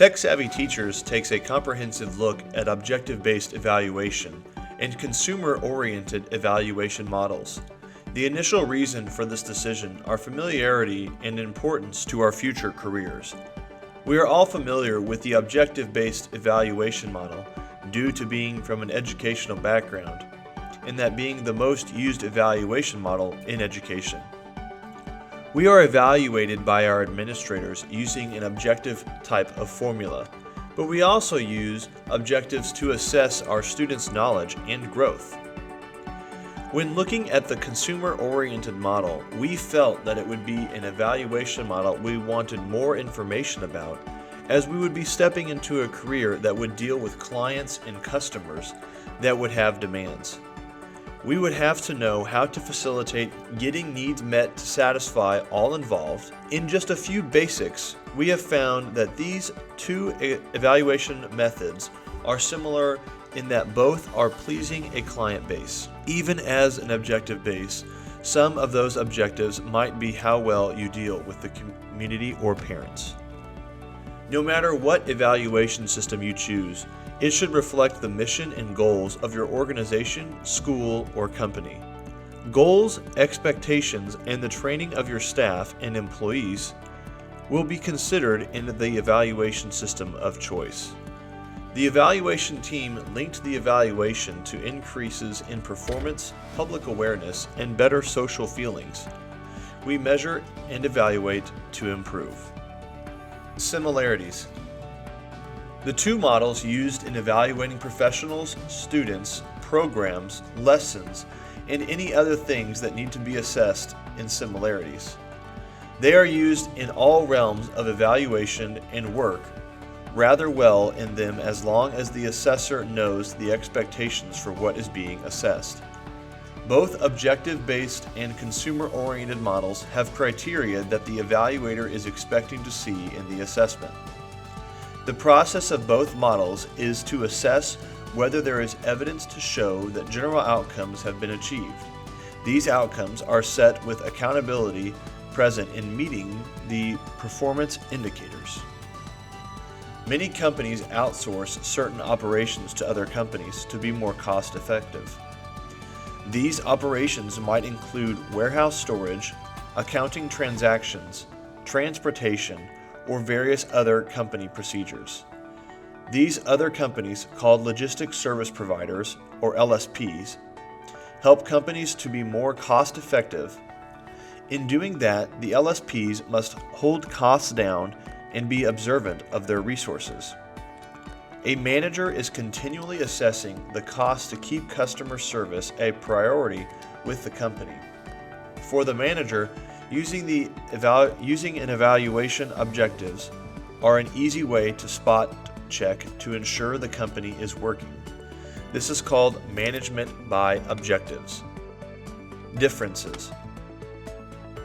Tech-savvy teachers takes a comprehensive look at objective-based evaluation and consumer-oriented evaluation models. The initial reason for this decision are familiarity and importance to our future careers. We are all familiar with the objective-based evaluation model due to being from an educational background, and that being the most used evaluation model in education. We are evaluated by our administrators using an objective type of formula, but we also use objectives to assess our students' knowledge and growth. When looking at the consumer-oriented model, we felt that it would be an evaluation model we wanted more information about, as we would be stepping into a career that would deal with clients and customers that would have demands. We would have to know how to facilitate getting needs met to satisfy all involved. In just a few basics, we have found that these two evaluation methods are similar in that both are pleasing a client base. Even as an objective base, some of those objectives might be how well you deal with the community or parents. No matter what evaluation system you choose, it should reflect the mission and goals of your organization, school, or company. Goals, expectations, and the training of your staff and employees will be considered in the evaluation system of choice. The evaluation team linked the evaluation to increases in performance, public awareness, and better social feelings. We measure and evaluate to improve. Similarities. The two models used in evaluating professionals, students, programs, lessons, and any other things that need to be assessed in similarities. They are used in all realms of evaluation and work rather well in them as long as the assessor knows the expectations for what is being assessed. Both objective-based and consumer-oriented models have criteria that the evaluator is expecting to see in the assessment. The process of both models is to assess whether there is evidence to show that general outcomes have been achieved. These outcomes are set with accountability present in meeting the performance indicators. Many companies outsource certain operations to other companies to be more cost-effective. These operations might include warehouse storage, accounting transactions, transportation, or various other company procedures. These other companies, called logistics service providers, or LSPs, help companies to be more cost-effective. In doing that, the LSPs must hold costs down and be observant of their resources. A manager is continually assessing the cost to keep customer service a priority with the company. For the manager, using an evaluation objectives are an easy way to spot check to ensure the company is working. This is called management by objectives. Differences.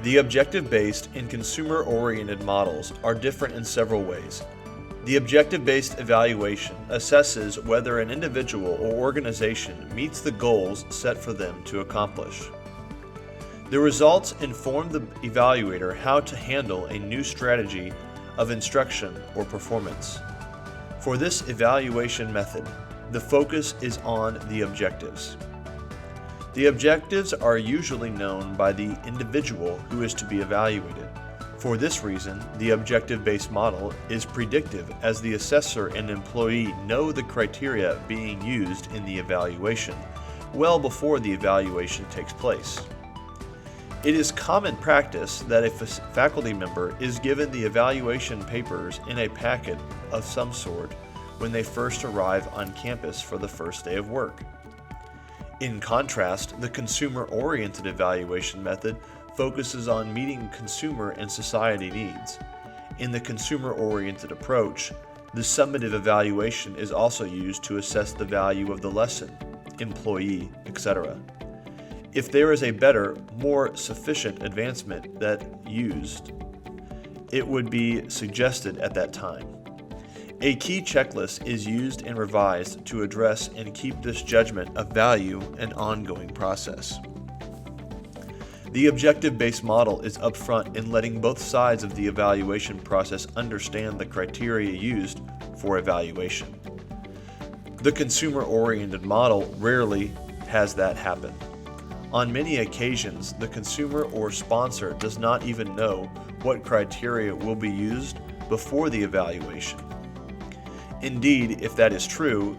The objective-based and consumer-oriented models are different in several ways. The objective-based evaluation assesses whether an individual or organization meets the goals set for them to accomplish. The results inform the evaluator how to handle a new strategy of instruction or performance. For this evaluation method, the focus is on the objectives. The objectives are usually known by the individual who is to be evaluated. For this reason, the objective-based model is predictive, as the assessor and employee know the criteria being used in the evaluation well before the evaluation takes place. It is common practice that a faculty member is given the evaluation papers in a packet of some sort when they first arrive on campus for the first day of work. In contrast, the consumer-oriented evaluation method focuses on meeting consumer and society needs. In the consumer-oriented approach, the summative evaluation is also used to assess the value of the lesson, employee, etc. If there is a better, more sufficient advancement that used, it would be suggested at that time. A key checklist is used and revised to address and keep this judgment of value an ongoing process. The objective-based model is upfront in letting both sides of the evaluation process understand the criteria used for evaluation. The consumer-oriented model rarely has that happen. On many occasions, the consumer or sponsor does not even know what criteria will be used before the evaluation. Indeed, if that is true,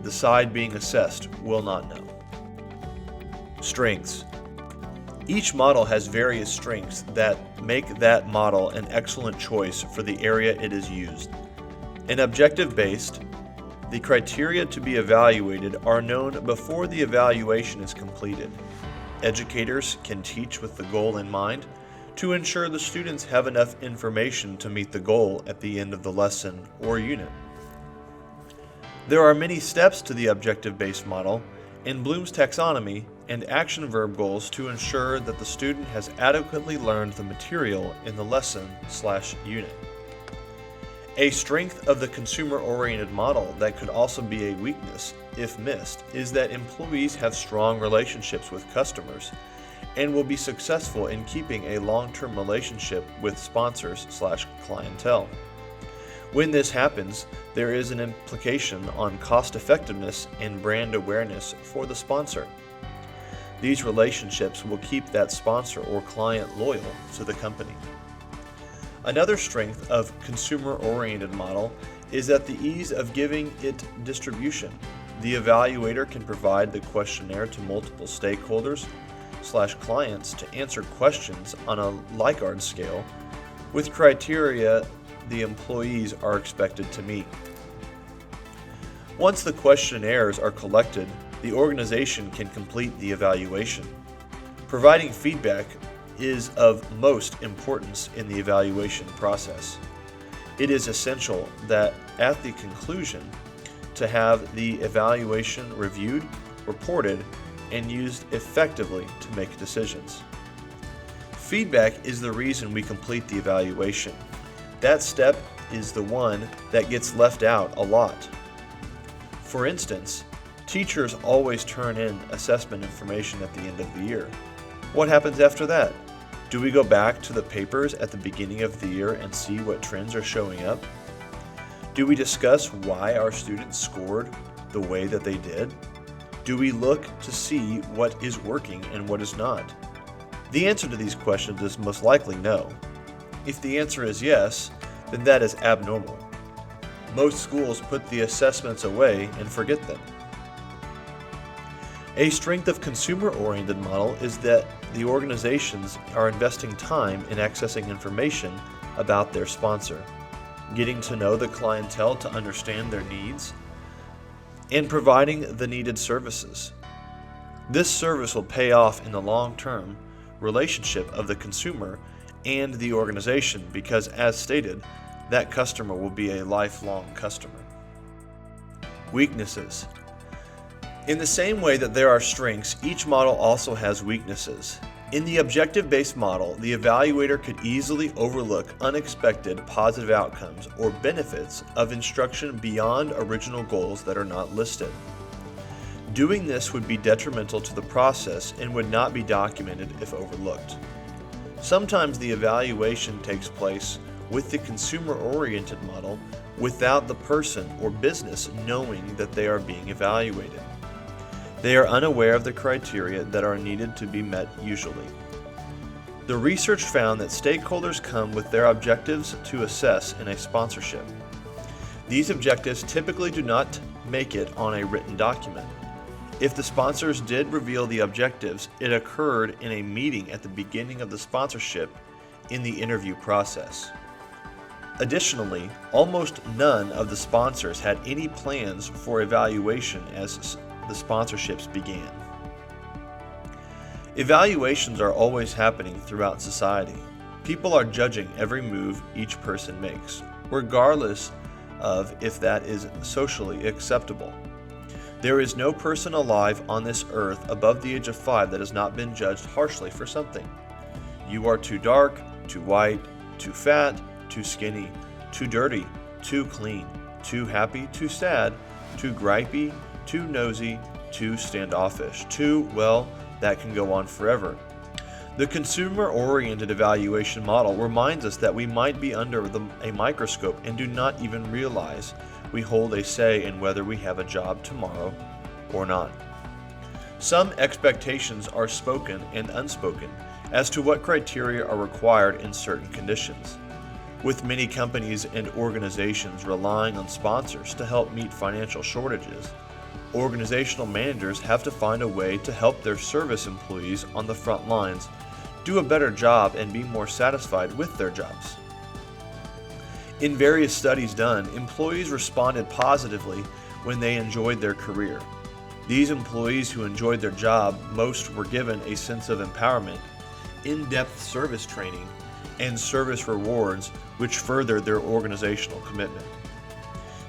the side being assessed will not know. Strengths. Each model has various strengths that make that model an excellent choice for the area it is used. In objective-based, the criteria to be evaluated are known before the evaluation is completed. Educators can teach with the goal in mind to ensure the students have enough information to meet the goal at the end of the lesson or unit. There are many steps to the objective-based model in Bloom's taxonomy and action verb goals to ensure that the student has adequately learned the material in the lesson/unit. A strength of the consumer-oriented model that could also be a weakness, if missed, is that employees have strong relationships with customers and will be successful in keeping a long-term relationship with sponsors/clientele. When this happens, there is an implication on cost effectiveness and brand awareness for the sponsor. These relationships will keep that sponsor or client loyal to the company. Another strength of consumer-oriented model is that the ease of giving it distribution. The evaluator can provide the questionnaire to multiple stakeholders/clients to answer questions on a Likert scale with criteria the employees are expected to meet. Once the questionnaires are collected, the organization can complete the evaluation. Providing feedback is of most importance in the evaluation process. It is essential that at the conclusion to have the evaluation reviewed, reported, and used effectively to make decisions. Feedback is the reason we complete the evaluation. That step is the one that gets left out a lot. For instance, teachers always turn in assessment information at the end of the year. What happens after that? Do we go back to the papers at the beginning of the year and see what trends are showing up? Do we discuss why our students scored the way that they did? Do we look to see what is working and what is not? The answer to these questions is most likely no. If the answer is yes, then that is abnormal. Most schools put the assessments away and forget them. A strength of consumer-oriented model is that the organizations are investing time in accessing information about their sponsor, getting to know the clientele to understand their needs, and providing the needed services. This service will pay off in the long-term relationship of the consumer and the organization because, as stated, that customer will be a lifelong customer. Weaknesses. In the same way that there are strengths, each model also has weaknesses. In the objective-based model, the evaluator could easily overlook unexpected positive outcomes or benefits of instruction beyond original goals that are not listed. Doing this would be detrimental to the process and would not be documented if overlooked. Sometimes the evaluation takes place with the consumer-oriented model without the person or business knowing that they are being evaluated. They are unaware of the criteria that are needed to be met usually. The research found that stakeholders come with their objectives to assess in a sponsorship. These objectives typically do not make it on a written document. If the sponsors did reveal the objectives, it occurred in a meeting at the beginning of the sponsorship in the interview process. Additionally, almost none of the sponsors had any plans for evaluation as the sponsorships began. Evaluations are always happening throughout society. People are judging every move each person makes, regardless of if that is socially acceptable. There is no person alive on this earth above the age of 5 that has not been judged harshly for something. You are too dark, too white, too fat, too skinny, too dirty, too clean, too happy, too sad, too gripey, too nosy, too standoffish, well, that can go on forever. The consumer-oriented evaluation model reminds us that we might be under a microscope and do not even realize we hold a say in whether we have a job tomorrow or not. Some expectations are spoken and unspoken as to what criteria are required in certain conditions. With many companies and organizations relying on sponsors to help meet financial shortages, organizational managers have to find a way to help their service employees on the front lines do a better job and be more satisfied with their jobs. In various studies done, employees responded positively when they enjoyed their career. These employees who enjoyed their job most were given a sense of empowerment, in-depth service training, and service rewards which furthered their organizational commitment.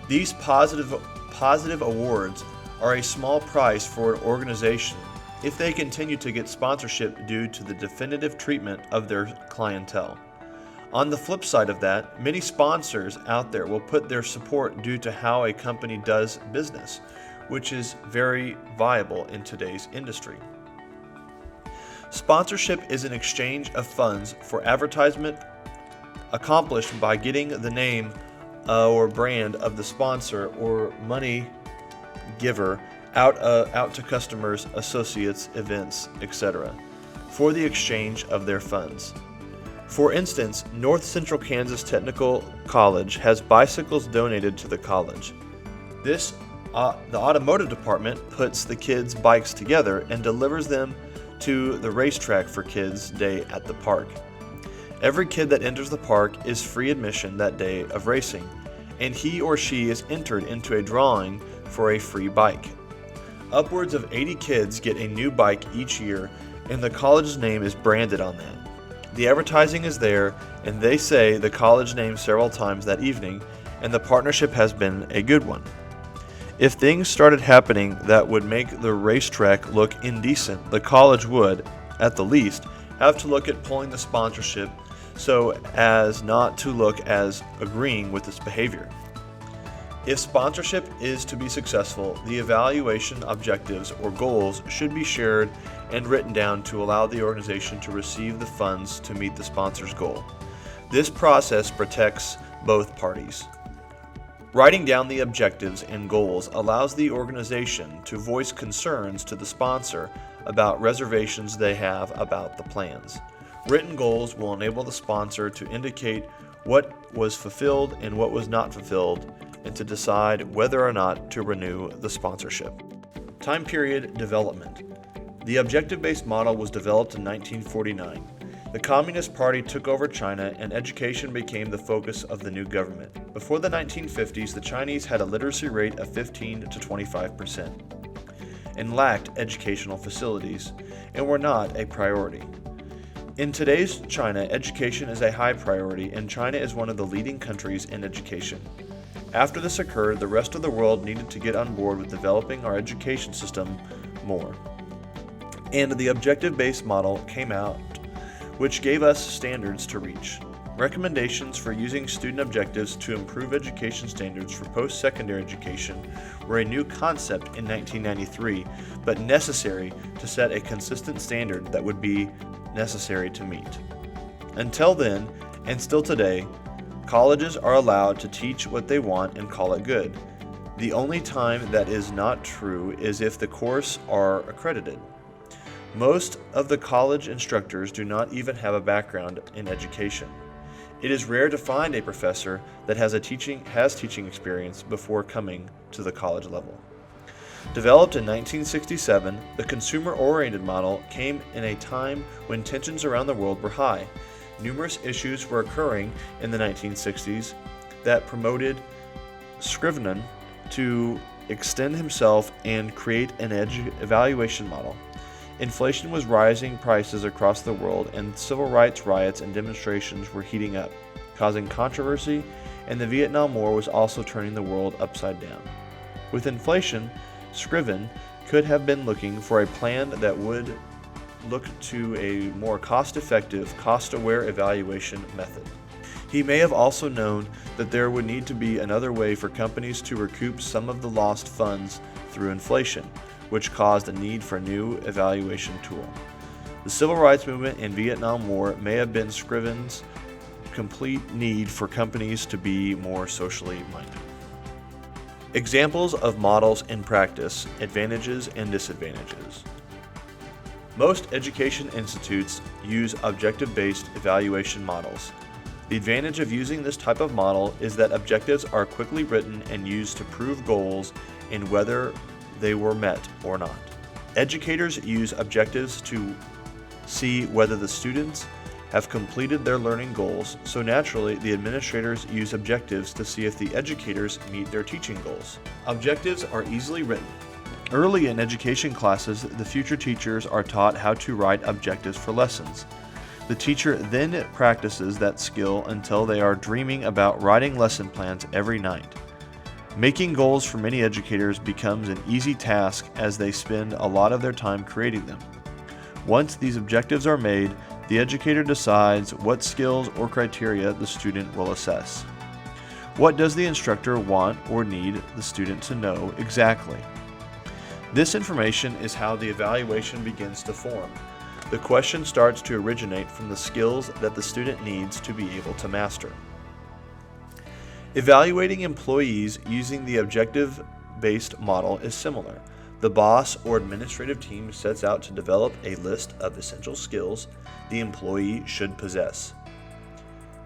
These positive awards are a small price for an organization if they continue to get sponsorship due to the definitive treatment of their clientele. On the flip side of that, many sponsors out there will put their support due to how a company does business, which is very viable in today's industry. Sponsorship is an exchange of funds for advertisement accomplished by getting the name or brand of the sponsor or money giver out to customers, associates, events, etc., for the exchange of their funds. For instance, North Central Kansas Technical College has bicycles donated to the college. The automotive department puts the kids' bikes together and delivers them to the racetrack for Kids' Day at the park. Every kid that enters the park is free admission that day of racing, and he or she is entered into a drawing for a free bike. Upwards of 80 kids get a new bike each year, and the college's name is branded on that. The advertising is there, and they say the college name several times that evening, and the partnership has been a good one. If things started happening that would make the racetrack look indecent, the college would, at the least, have to look at pulling the sponsorship so as not to look as agreeing with its behavior. If sponsorship is to be successful, the evaluation objectives or goals should be shared and written down to allow the organization to receive the funds to meet the sponsor's goal. This process protects both parties. Writing down the objectives and goals allows the organization to voice concerns to the sponsor about reservations they have about the plans. Written goals will enable the sponsor to indicate what was fulfilled and what was not fulfilled, and to decide whether or not to renew the sponsorship. Time period development. The objective-based model was developed in 1949. The Communist Party took over China and education became the focus of the new government. Before the 1950s, the Chinese had a literacy rate of 15 to 25% and lacked educational facilities and were not a priority. In today's China, education is a high priority, and China is one of the leading countries in education. After this occurred, the rest of the world needed to get on board with developing our education system more. And the objective-based model came out, which gave us standards to reach. Recommendations for using student objectives to improve education standards for post-secondary education were a new concept in 1993, but necessary to set a consistent standard that would be necessary to meet. Until then, and still today, colleges are allowed to teach what they want and call it good. The only time that is not true is if the course are accredited. Most of the college instructors do not even have a background in education. It is rare to find a professor that has teaching experience before coming to the college level. Developed in 1967, the consumer-oriented model came in a time when tensions around the world were high. Numerous issues were occurring in the 1960s that promoted Scrivener to extend himself and create an evaluation model. Inflation was rising prices across the world, and civil rights riots and demonstrations were heating up, causing controversy, and the Vietnam War was also turning the world upside down. With inflation, Scriven could have been looking for a plan that would look to a more cost-effective, cost-aware evaluation method. He may have also known that there would need to be another way for companies to recoup some of the lost funds through inflation, which caused a need for a new evaluation tool. The Civil Rights Movement and Vietnam War may have been Scriven's complete need for companies to be more socially minded. Examples of models in practice, advantages and disadvantages. Most education institutes use objective-based evaluation models. The advantage of using this type of model is that objectives are quickly written and used to prove goals and whether they were met or not. Educators use objectives to see whether the students have completed their learning goals, so naturally the administrators use objectives to see if the educators meet their teaching goals. Objectives are easily written. Early in education classes, the future teachers are taught how to write objectives for lessons. The teacher then practices that skill until they are dreaming about writing lesson plans every night. Making goals for many educators becomes an easy task as they spend a lot of their time creating them. Once these objectives are made, the educator decides what skills or criteria the student will assess. What does the instructor want or need the student to know exactly? This information is how the evaluation begins to form. The question starts to originate from the skills that the student needs to be able to master. Evaluating employees using the objective-based model is similar. The boss or administrative team sets out to develop a list of essential skills the employee should possess.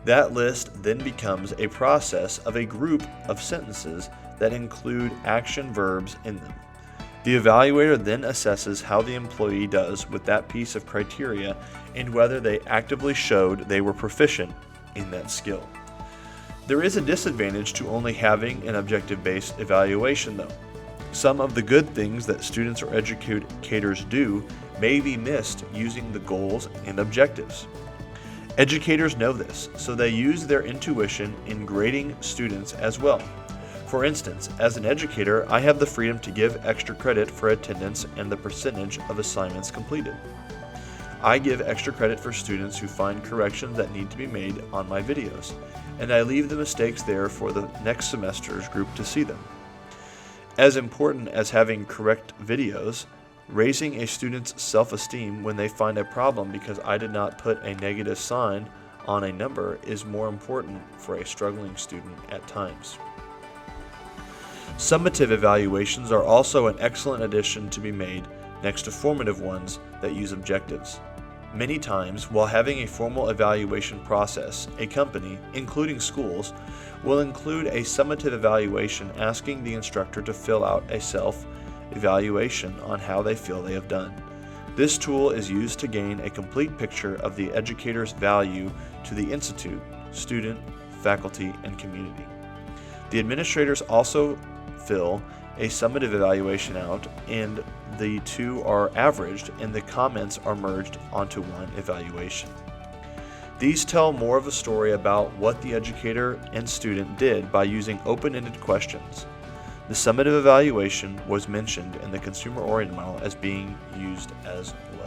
That list then becomes a process of a group of sentences that include action verbs in them. The evaluator then assesses how the employee does with that piece of criteria and whether they actively showed they were proficient in that skill. There is a disadvantage to only having an objective-based evaluation though. Some of the good things that students or educators do may be missed using the goals and objectives. Educators know this, so they use their intuition in grading students as well. For instance, as an educator, I have the freedom to give extra credit for attendance and the percentage of assignments completed. I give extra credit for students who find corrections that need to be made on my videos, and I leave the mistakes there for the next semester's group to see them. As important as having correct videos, raising a student's self-esteem when they find a problem because I did not put a negative sign on a number is more important for a struggling student at times. Summative evaluations are also an excellent addition to be made next to formative ones that use objectives. Many times, while having a formal evaluation process, a company, including schools, will include a summative evaluation asking the instructor to fill out a self-evaluation on how they feel they have done. This tool is used to gain a complete picture of the educator's value to the institute, student, faculty, and community. The administrators also fill a summative evaluation out, and the two are averaged and the comments are merged onto one evaluation. These tell more of a story about what the educator and student did by using open-ended questions. The summative evaluation was mentioned in the consumer-oriented model as being used as well.